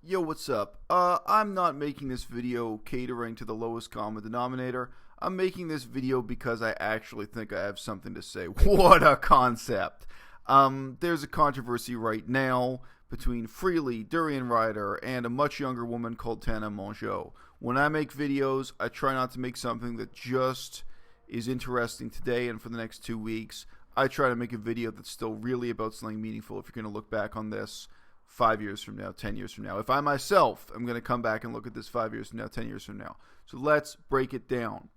Yo, what's up? I'm not making this video catering to the lowest common denominator. I'm making this video because I actually think I have something to say. What a concept! There's a controversy right now between Freelee, Durianrider, and a much younger woman called Tana Mongeau. When I make videos, I try not to make something that just is interesting today and for the next 2 weeks. I try to make a video that's still really about something meaningful if you're going to look back on this 5 years from now, 10 years from now. If I myself am going to come back and look at this 5 years from now, 10 years from now. So let's break it down.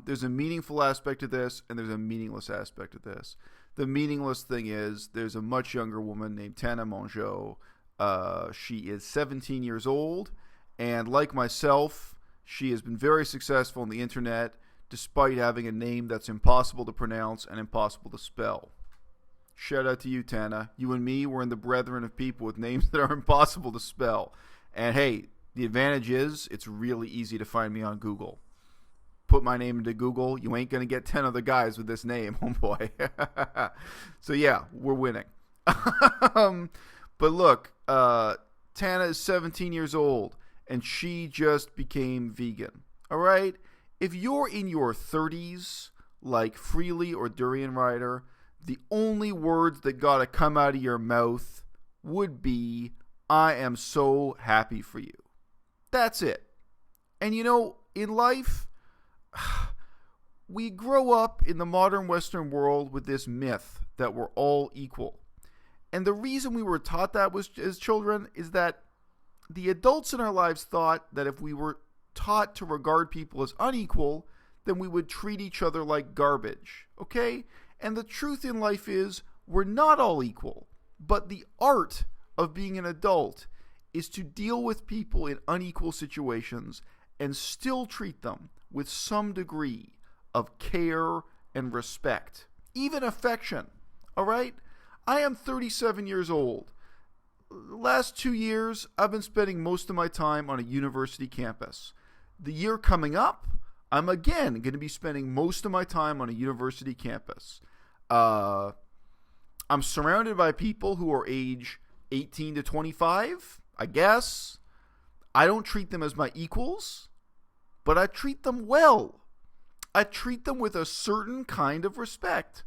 There's a meaningful aspect to this, and there's a meaningless aspect of this. The meaningless thing is there's a much younger woman named Tana Mongeau. She is 17 years old, and like myself, she has been very successful on the internet despite having a name that's impossible to pronounce and impossible to spell. Shout out to you, Tana. You and me, we're in the brethren of people with names that are impossible to spell. And hey, the advantage is it's really easy to find me on Google. Put my name into Google, you ain't going to get 10 other guys with this name. Oh boy. So yeah, we're winning. But look, Tana is 17 years old, and she just became vegan. All right? If you're in your 30s, like Freelee or Durianrider, the only words that gotta come out of your mouth would be, I am so happy for you. That's it. And you know, in life, we grow up in the modern Western world with this myth that we're all equal. And the reason we were taught that was as children is that the adults in our lives thought that if we were taught to regard people as unequal, then we would treat each other like garbage. Okay? And the truth in life is we're not all equal. But the art of being an adult is to deal with people in unequal situations and still treat them with some degree of care and respect, even affection. All right? I am 37 years old. The last 2 years, I've been spending most of my time on a university campus. The year coming up, I'm again going to be spending most of my time on a university campus. I'm surrounded by people who are age 18 to 25, I guess. I don't treat them as my equals, but I treat them well. I treat them with a certain kind of respect.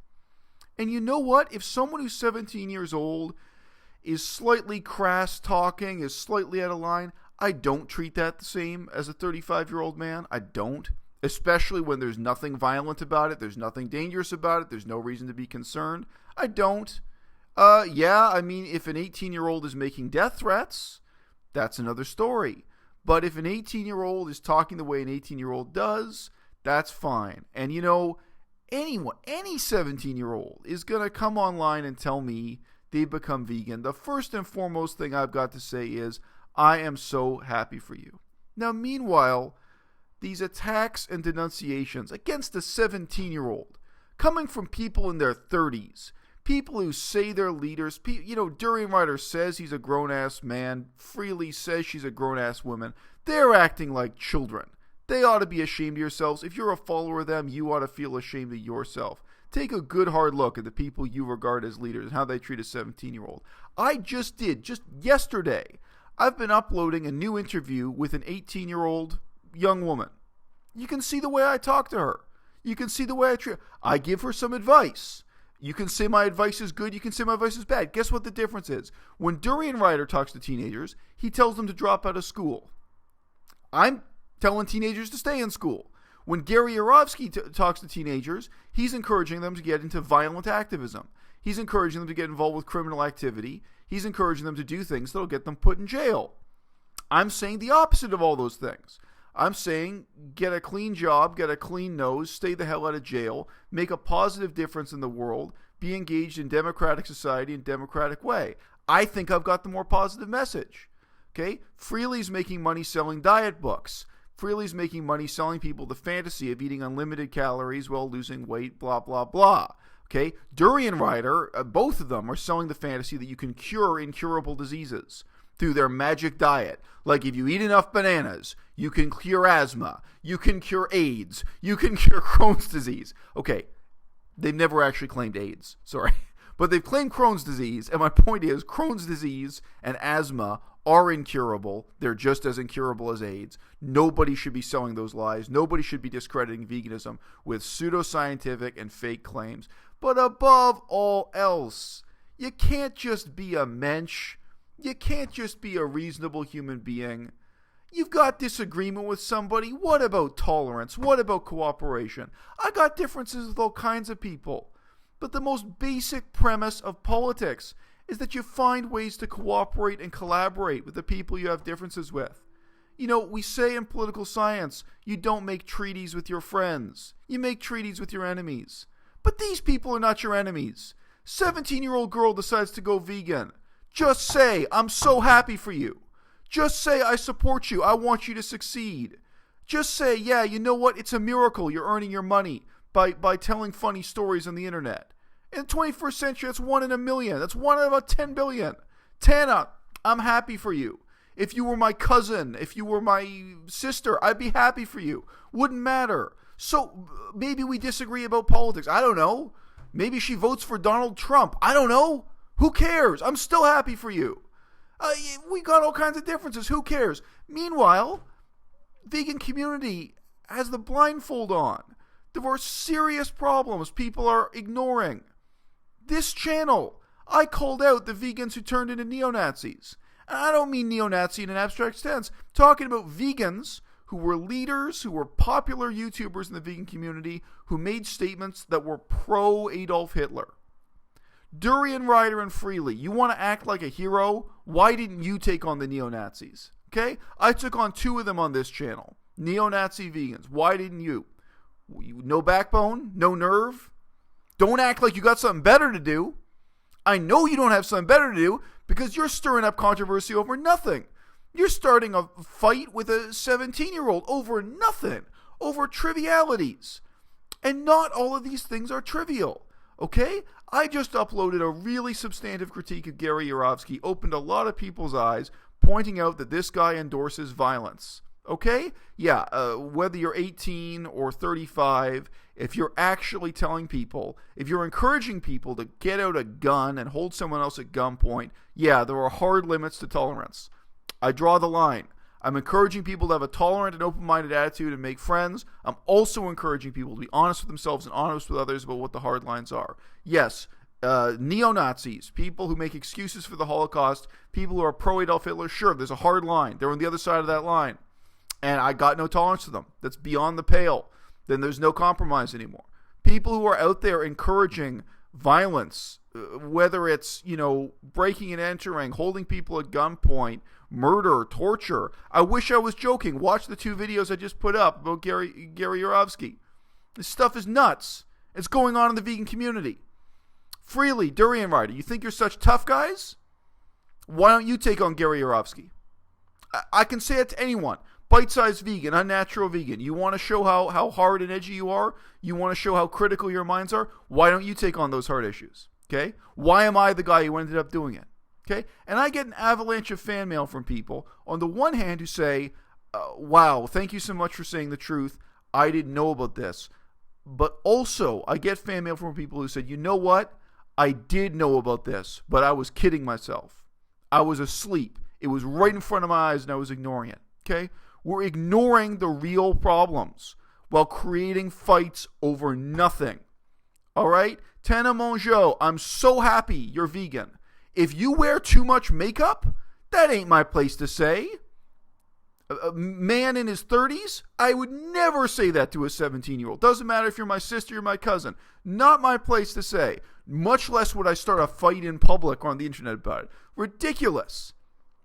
And you know what? If someone who's 17 years old is slightly crass talking, is slightly out of line, I don't treat that the same as a 35-year-old man. I don't. Especially when there's nothing violent about it, there's nothing dangerous about it, there's no reason to be concerned. I don't. Yeah, I mean, if an 18-year-old is making death threats, that's another story. But if an 18-year-old is talking the way an 18-year-old does, that's fine. And you know, anyone, any 17-year-old is going to come online and tell me they've become vegan. The first and foremost thing I've got to say is, I am so happy for you. Now, meanwhile, these attacks and denunciations against a 17-year-old coming from people in their 30s, people who say they're leaders, Durianrider says he's a grown-ass man, Freelee says she's a grown-ass woman. They're acting like children. They ought to be ashamed of yourselves. If you're a follower of them, you ought to feel ashamed of yourself. Take a good hard look at the people you regard as leaders and how they treat a 17-year-old. I just yesterday, I've been uploading a new interview with an 18-year-old young woman. You can see the way I talk to her. You can see the way I treat her. I give her some advice. You can say my advice is good. You can say my advice is bad. Guess what the difference is? When Durianrider talks to teenagers, he tells them to drop out of school. I'm telling teenagers to stay in school. When Gary Yourofsky talks to teenagers, he's encouraging them to get into violent activism. He's encouraging them to get involved with criminal activity. He's encouraging them to do things that'll get them put in jail. I'm saying the opposite of all those things. I'm saying get a clean job, get a clean nose, stay the hell out of jail, make a positive difference in the world, be engaged in democratic society in a democratic way. I think I've got the more positive message. Okay? Freelee's making money selling diet books. Freelee's making money selling people the fantasy of eating unlimited calories while losing weight, blah, blah, blah. Okay? Durianrider, both of them are selling the fantasy that you can cure incurable diseases through their magic diet. Like if you eat enough bananas, you can cure asthma, you can cure AIDS, you can cure Crohn's disease. Okay, they've never actually claimed AIDS, sorry. But they've claimed Crohn's disease, and my point is Crohn's disease and asthma are incurable. They're just as incurable as AIDS. Nobody should be selling those lies. Nobody should be discrediting veganism with pseudoscientific and fake claims. But above all else, you can't just be a mensch. You can't just be a reasonable human being. You've got disagreement with somebody. What about tolerance? What about cooperation? I got differences with all kinds of people. But the most basic premise of politics is that you find ways to cooperate and collaborate with the people you have differences with. You know, we say in political science, you don't make treaties with your friends. You make treaties with your enemies. But these people are not your enemies. 17-year-old girl decides to go vegan. Just say, I'm so happy for you. Just say, I support you. I want you to succeed. Just say, yeah, you know what? It's a miracle you're earning your money by telling funny stories on the internet. In the 21st century, that's 1 in a million. That's 1 in about 10 billion. Tana, I'm happy for you. If you were my cousin, if you were my sister, I'd be happy for you. Wouldn't matter. So maybe we disagree about politics. I don't know. Maybe she votes for Donald Trump. I don't know. Who cares? I'm still happy for you. We got all kinds of differences. Who cares? Meanwhile, vegan community has the blindfold on. There are serious problems people are ignoring. This channel, I called out the vegans who turned into neo-Nazis. And I don't mean neo-Nazi in an abstract sense. I'm talking about vegans who were leaders, who were popular YouTubers in the vegan community, who made statements that were pro-Adolf Hitler. Durianrider and Freelee, you want to act like a hero? Why didn't you take on the neo-Nazis? Okay? I took on 2 of them on this channel. Neo-Nazi vegans. Why didn't you? No backbone? No nerve? Don't act like you got something better to do. I know you don't have something better to do because you're stirring up controversy over nothing. You're starting a fight with a 17-year-old over nothing, over trivialities. And not all of these things are trivial, okay? I just uploaded a really substantive critique of Gary Yourofsky, opened a lot of people's eyes, pointing out that this guy endorses violence. Okay? Yeah, whether you're 18 or 35, if you're actually telling people, if you're encouraging people to get out a gun and hold someone else at gunpoint, yeah, there are hard limits to tolerance. I draw the line. I'm encouraging people to have a tolerant and open-minded attitude and make friends. I'm also encouraging people to be honest with themselves and honest with others about what the hard lines are. Yes, neo-Nazis, people who make excuses for the Holocaust, people who are pro-Adolf Hitler, sure, there's a hard line. They're on the other side of that line. And I got no tolerance for them. That's beyond the pale. Then there's no compromise anymore. People who are out there encouraging violence, whether it's, breaking and entering, holding people at gunpoint, murder, torture. I wish I was joking. Watch the 2 videos I just put up about Gary Yourofsky. This stuff is nuts. It's going on in the vegan community. Freelee, Durianrider, you think you're such tough guys? Why don't you take on Gary Yourofsky? I can say it to anyone. Bite-sized vegan, unnatural vegan. You want to show how hard and edgy you are? You want to show how critical your minds are? Why don't you take on those hard issues? Okay? Why am I the guy who ended up doing it? Okay? And I get an avalanche of fan mail from people, on the one hand, who say, wow, thank you so much for saying the truth. I didn't know about this. But also, I get fan mail from people who said, you know what? I did know about this, but I was kidding myself. I was asleep. It was right in front of my eyes and I was ignoring it. Okay? We're ignoring the real problems while creating fights over nothing. All right? Tana Mongeau, I'm so happy you're vegan. If you wear too much makeup, that ain't my place to say. A man in his 30s, I would never say that to a 17-year-old. Doesn't matter if you're my sister or my cousin. Not my place to say. Much less would I start a fight in public or on the internet about it. Ridiculous.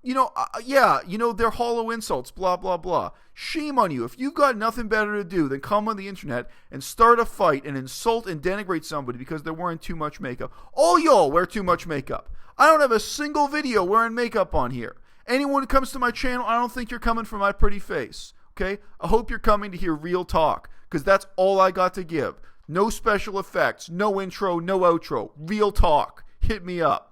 They're hollow insults, blah, blah, blah. Shame on you. If you've got nothing better to do than come on the internet and start a fight and insult and denigrate somebody because they're wearing too much makeup. All y'all wear too much makeup. I don't have a single video wearing makeup on here. Anyone who comes to my channel, I don't think you're coming for my pretty face. Okay? I hope you're coming to hear real talk, because that's all I got to give. No special effects, no intro, no outro. Real talk. Hit me up.